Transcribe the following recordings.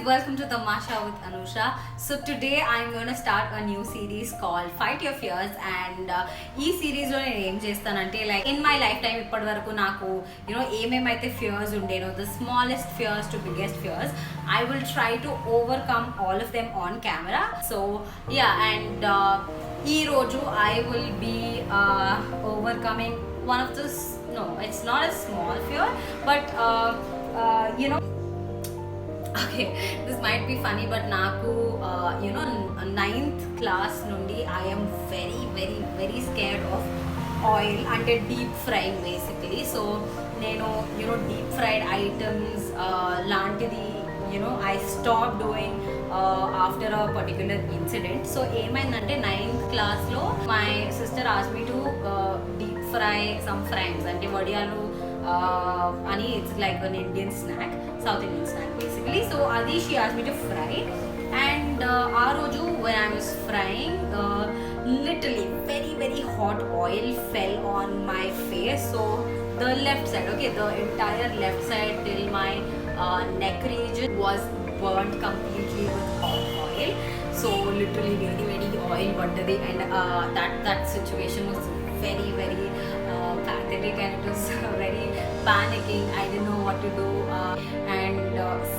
welcome to Tamasha with Anusha. So today I'm going to start a new series called Fight Your Fears, and ee series lo nenu em chestanante like in my lifetime ippadi varaku naaku ఏమేమైతే fears ఉండేనో, the smallest fears to biggest fears, I will try to overcome all of them on camera. So yeah, and ee roju I will be overcoming one of this. No, it's not a small fear, but okay, this might be funny, but naku ninth class nundi I am very scared of oil ante deep frying basically. So nenu deep fried items lantidi I stopped doing after a particular incident. So ఏమైందంటే ninth class లో my sister asked me to deep fry some frames అంటే వడియాలు అని it's like an Indian snack, South Indian snack basically. So adi she asked me to fry, and ఆ రోజు when I was frying literally very hot oil fell on my face. So the left side, okay, the entire left side till my neck region was burnt completely with hot oil. So literally very oil buttadi, and that situation was very pathetic, and it was very panicking. I didn't know what to do, and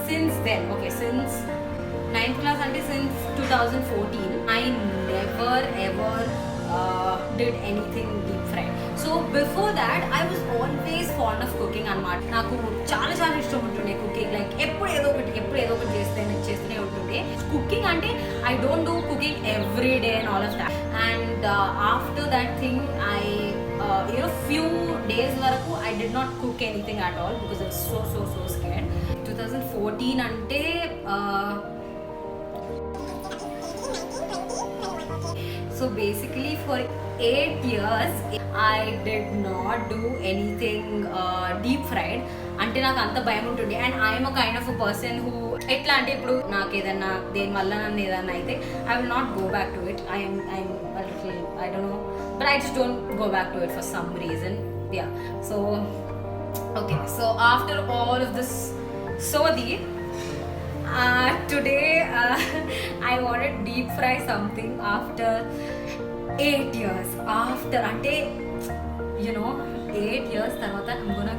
since then, okay, since 9th class until since 2014 I never ever did anything deep fried. So before that I was always fond of cooking అన్నమాట. నాకు చాలా ఇష్టం ఉంటుండే cooking, like ఎప్పుడు ఏదో ఒకటి చేస్తూనే ఉంటుండే. కుకింగ్ అంటే I don't do cooking every day and all of that, and after that thing I few days varaku I did not cook anything at all because I was so scared. 2014 అంటే so basically for 8 years I did not do anything deep fried. అంటే నాకు అంత భయం ఉంటుండే, and I'm a kind of a person who ఎట్లా అంటే ఇప్పుడు నాకు ఏదన్నా దేని వల్ల నన్ను ఏదన్నా అయితే I will not go back to it. I'm I don't know, but I just don't go back to it for some reason. Yeah, so okay, so after all of this sodi, today I want to deep fry something after 8 years. After ante 8 years tarvata I'm gonna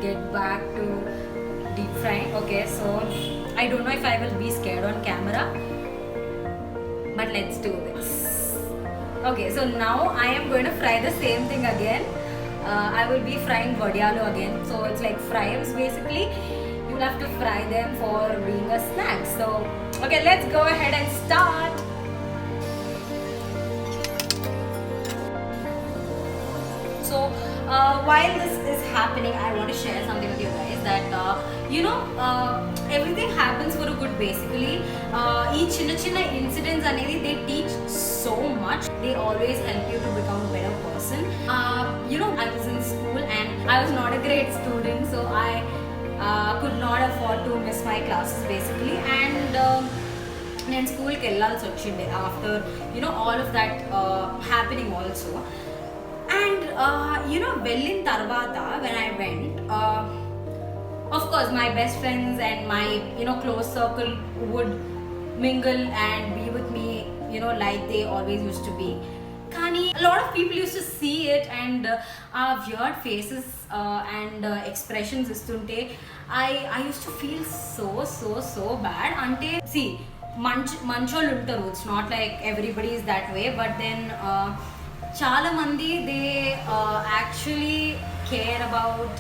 get back to deep frying. Okay, so I don't know if I will be scared on camera, but let's do this. Okay, so now I am going to fry the same thing again. I will be frying vadiyalu again. So it's like fries basically. You'll have to fry them for being a snack. So okay, let's go ahead and start. So while this is happening, I want to share something with you guys that everything happens for a good basically. Ee chinna incidents anedi they teach so much. They always help you to become a better person. I was in school and I was not a great student, so I could not afford to miss my classes basically, and నేను స్కూల్కి వెళ్ళాల్సి వచ్చిండే after all of that happening also. And వెళ్ళిన తర్వాత when I went, of course my best friends and my close circle would mingle and be with me like they always used to be. Kani a lot of people used to see it, and our weird faces and expressions istunte I used to feel so bad. Ante see mancholu untaru, it's not like everybody is that way, but then చాలా మంది they actually care about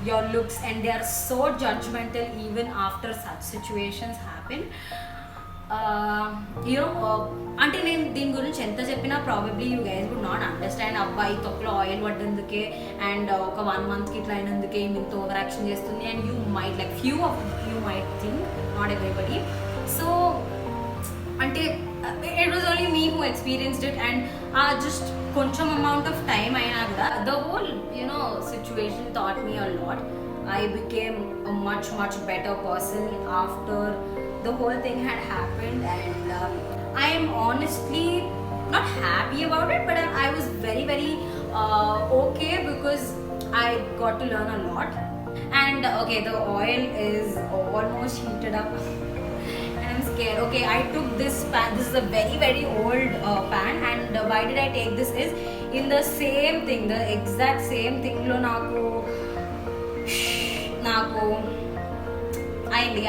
your looks, and they are so judgmental even after such situations happen. అంటే నేను దీని గురించి ఎంత చెప్పినా probably you guys would not understand. అబ్బాయి తొక్కలో ఆయిల్ పడ్డందుకే అండ్ ఒక 1 monthకి ఇట్లా అయినందుకే ఇంత ఓవర్ యాక్షన్ చేస్తుంది, and you might like few of you might think, not everybody. So అంటే it was only me who experienced it, and just కొంచెం amount of time అయినా కూడా the whole situation taught me a lot. I became a much better person after the whole thing had happened, and I am honestly not happy about it, but I was very okay because I got to learn a lot. And okay, the oil is almost heated up scared. Okay, I took this pan. This is a very very old pan, and why did I take this is in the same thing, the exact same thing lo నాకు అయింది.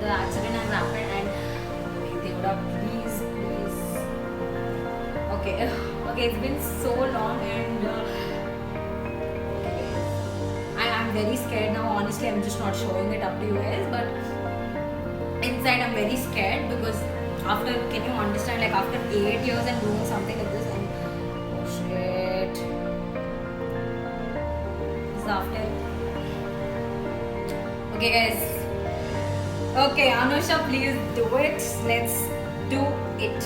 The accident has happened and దేవుడా please. Okay, it's been so long and I'm very scared now. Honestly, I'm just not showing it up to you guys, but inside I'm very scared because after, can you understand, like after 8 years and doing something like this, and oh shit, this is after. Okay guys, okay Anusha, please do it. Let's do it.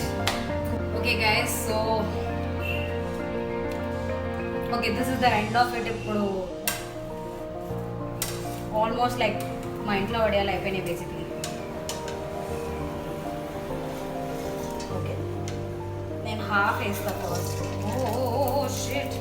Okay guys, so okay, this is the end of it. ఇప్పుడు almost like మా ఇంట్లో వడియాలు అయిపోయినాయి basically. Okay, నేను half వేస్తా first. Oh shit.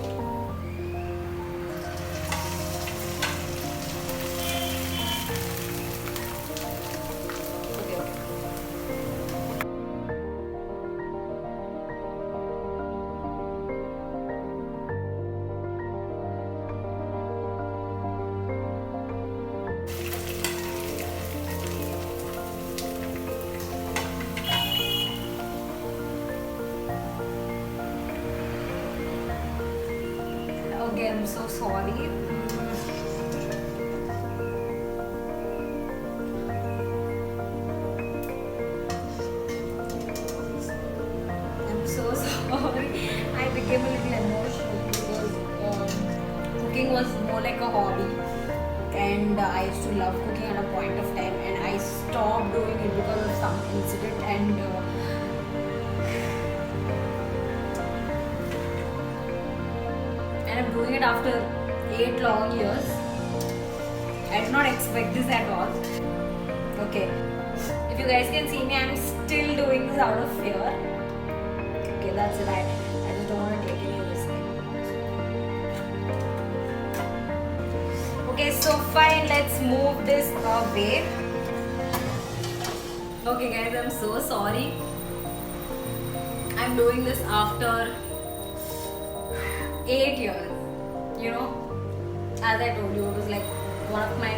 Okay, I'm so sorry. I'm so sorry. I became a little emotional because cooking was more like a hobby, and I used to love cooking at a point of time, and I stopped doing it because of some incident, and I'm doing it after 8 long years. I did not expect this at all. Okay, if you guys can see me, I'm still doing this out of fear. Okay, that's it. I just don't want to take any risk. Okay, so fine, let's move this away. Okay guys, I'm so sorry. I'm doing this after 8 years. You know, as I told you, it was like one of my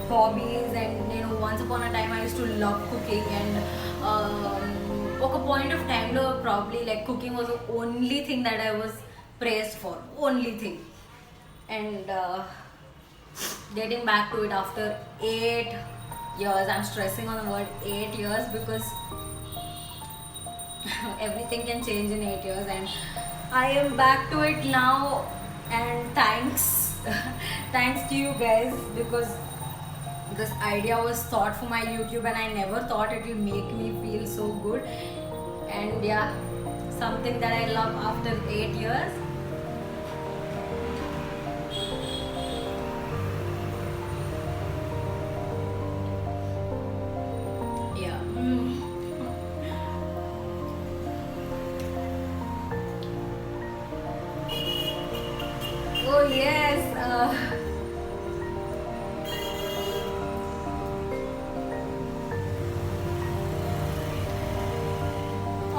hobbies, and you know, once upon a time I used to love cooking, and at a point of time probably like cooking was the only thing that I was praised for, only thing. And getting back to it after 8 years, I'm stressing on the word 8 years because everything can change in 8 years, and I am back to it now, and thanks to you guys, because this idea was thought for my YouTube, and I never thought it will make me feel so good. And yeah, something that I love after 8 years. Yeah. Oh yes.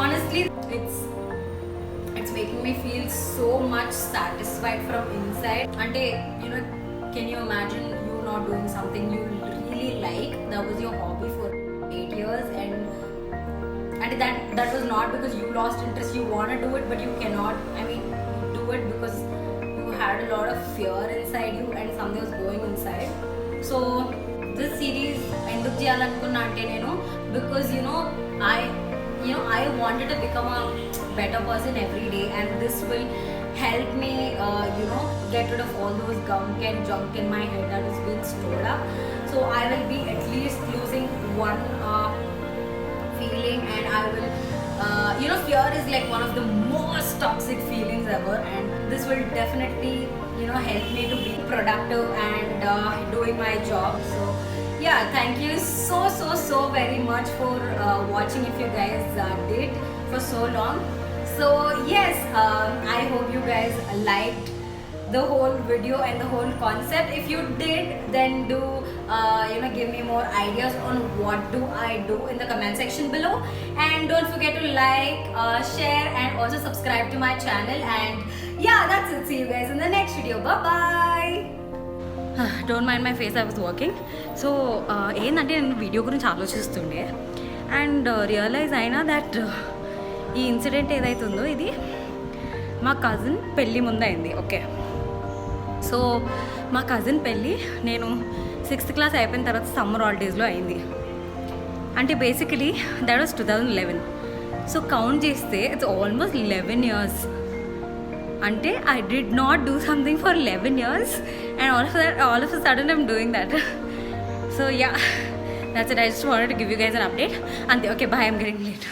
Honestly, it's making me feel so much satisfied from inside. Ante, you know, can you imagine you not doing something you really like? That was your hobby for 8 years, and that was not because you lost interest. You want to do it, but you cannot. I mean, do it because you had a lot of fear inside you, and something was going inside. So this series enduku cheyalanunna ante nenu, because I wanted to become a better person every day, and this will help me get rid of all those gunk and junk in my head that has been stored up. So I will be at least losing one feeling, and I will fear is like one of the most toxic feelings ever, and this will definitely help me to be productive and doing my job. So yeah, thank you so very much for watching, if you guys did for so long. So yes, I hope you guys liked the whole video and the whole concept. If you did, then do give me more ideas on what do I do in the comment section below. And don't forget to like, share and also subscribe to my channel. And yeah, that's it. See you guys in the next video. Bye bye. Don't mind my face, I was working. So ఏంటంటే నేను video గురించి ఆలోచిస్తుండే and realise అయినా that ఈ incident ఏదైతుందో ఇది మా cousin పెళ్ళి ముందు అయింది. ఓకే, సో మా కజిన్ పెళ్ళి నేను 6th క్లాస్ అయిపోయిన తర్వాత సమ్మర్ హాలిడేస్లో అయింది. అంటే basically that was 2011. So count చేస్తే ఇట్స్ ఆల్మోస్ట్ 11 years. అంటే I did not do something for 11 years and all of a sudden I'm doing that. So yeah, that's it. I just wanted to give you guys an update. And okay, bye, I'm getting late.